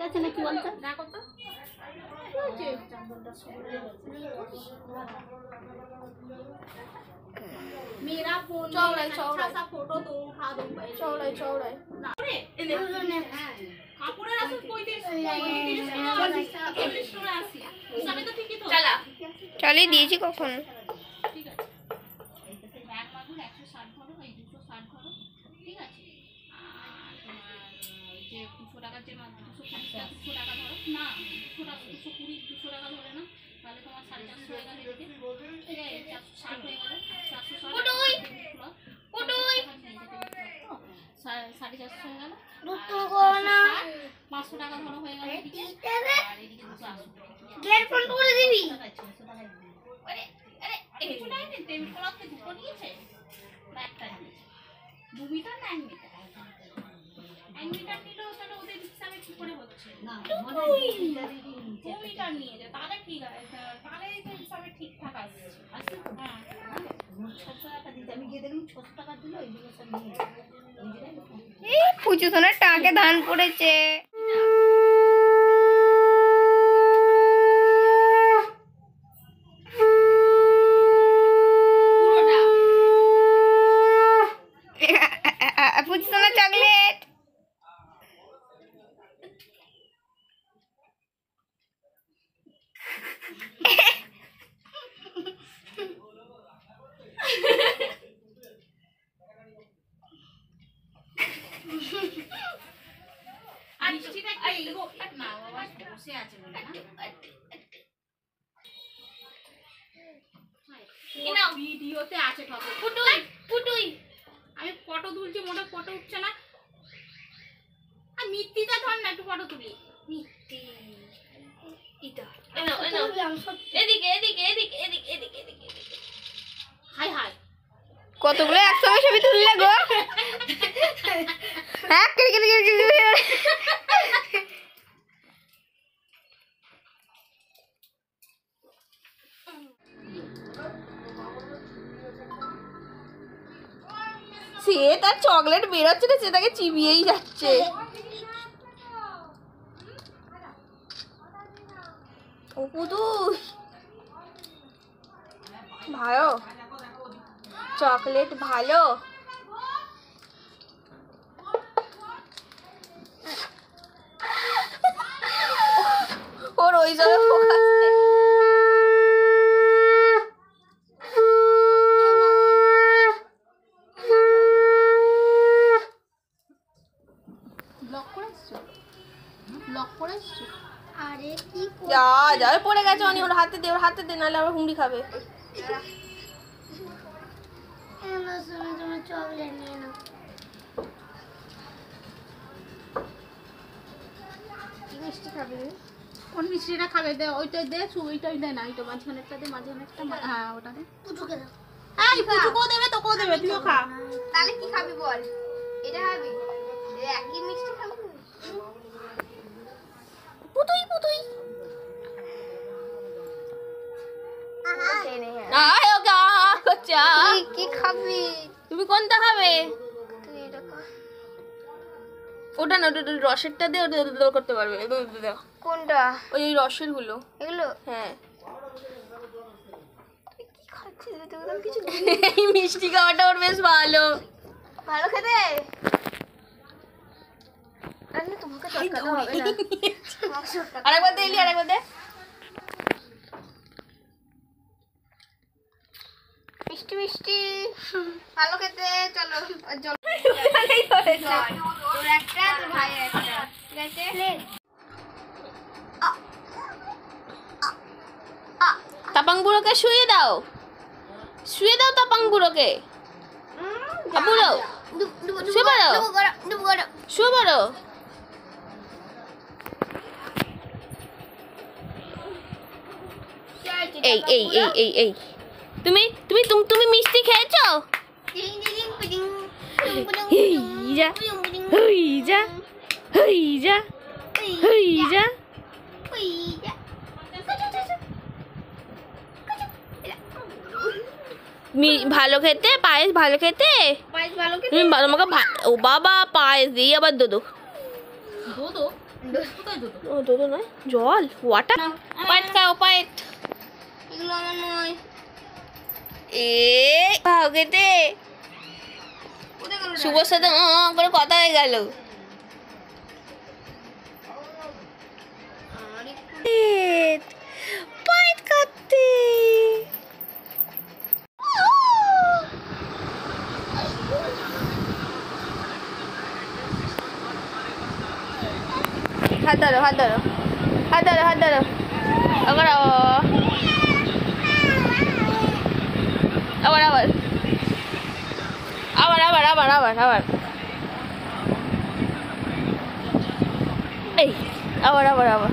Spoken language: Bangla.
গেছে নাকি বলতো দেখো তো मेरा फोन चौड़ाई चौड़ाई सा फोटो तो उठा दो चौड़ाई चौड़ाई কাপড়ের আসল 35 চলা চালিয়ে দিয়েছি কখন ঠিক আছে ব্যাগ মাগুর 160 ধরো এই 260 ধরো ঠিক আছে আর তোমার যে 200 টাকা যে 200 টাকা ধরো না 200 টাকা 220 টাকা ধরে না তাহলে তোমার 450 হয়ে গেল এদিকে ঠিক আছে 460 হয়ে গেল 460 কোটুই কোটুই 450 হয়ে গেল দুটো কোনা 500 টাকা ধরো হয়ে গেল এদিকে আর এদিকে 280 গেট ফোন করে দিবি আরে আরে একটু নাই নে টেবিল ক্লথে দুটো নিয়েছে একটা নিয়েছে 2 মিটার না 1 মিটার 1 মিটার নিলেও তাহলে ওদের হিসাবে কি করে হচ্ছে না 2 মিটার নিয়েছে তাহলে ঠিক আছে তাহলে এই হিসাবে ঠিকঠাক আসছে হ্যাঁ 600 টাকা দিতে আমি গিয়ে দেখলাম 600 টাকা দিল এইগুলো সব নিয়ে এই পুজো সোনার টাকে ধান পড়েছে পুজো সোনার চকলেট বৃষ্টিটা কি না বাবা বসে আছে বলে না এনাও ভিডিওতে আছে ফটো ফুটুই ফুটুই আমি ফটো তুলছি মোটা ফটো উঠছে না আর মিত্তিটা ধর না একটু ফটো তুলি মিত্তি ইটা এনাও এনাও এদিকে এদিকে এদিকে এদিকে এদিকে এদিকে হাই হাই কতগুলো একসঙ্গে ছবি তুললে গো হ্যাঁ সে তার চকলেট বেরোচ্ছে না সে তাকে চিবিয়েই যাচ্ছে ও পুতু ভালো চকলেট ভালো ওর ওই জায়গায় ফোকাস আরে কি যা যা পড়ে গেছে অনি ওর হাতে দে নাহলে আবার হুমড়ি খাবে তুমি চকলেট নিয়ে নাও কি মিষ্টি খাবে কোন মিষ্টিটা খাবে দে ওইটাই দে ওইটাই দে না ওইটা মাঝখানেরটা দে মাঝখানেরটা হ্যাঁ ওটা দে পুচুকে দাও এই পুচুকেও দেবে তোকেও দেবে তুইও খা তাহলে কি খাবি বল এটা খাবি একই মিষ্টি খাবি পুতুই পুতুই আয় ওগা কচ্চা কি খাবি তুমি কোনটা খাবে তুই এটা খা ওটা না ওটা রসেরটা দে ওটা করতে পারবে কোনটা ওই রসের গুলো এগুলো হ্যাঁ তুই কি খাচ্ছিস তুই তো কিছু এই মিষ্টি খাওয়াটা ওর বেশ ভালো ভালো খেতে আরে তোমাকে চটকাতে হবে না আরেকবার দে এলি আরেকবার দে মিষ্টি মিষ্টি ভালো খেতে চলো জল তোর একটা তোর ভাইয়ের একটা ঠিক আছে তাপাং বুড়োকে শুয়ে দাও তাপাং বুড়োকে বুড়ো শুয়ে পড়ো শুয়ে পড়ো এই এই এই এই এই তুমি তুমি তুমি মিষ্টি খেয়েছো যা যা যা যা ভালো খেতে পায়েস ভালো খেতে তোমাকে ও বাবা পায়েস দিই আবার দোদো কোথায় দুটো? ও দুটো নয়, জল, ওয়াটার। পায়েট খাও, পায়েট। এগুলো আমার নয়। খাও খেতে। শুভর সাথে করে কথা হয়ে গেল। পায়েট খাচ্ছে। হাত ধরো, হাত ধরো, হাত ধরো, হাত ধরো। আবার আবার আবার আবার আবার আবার আবার আবার এই আবার আবার আবার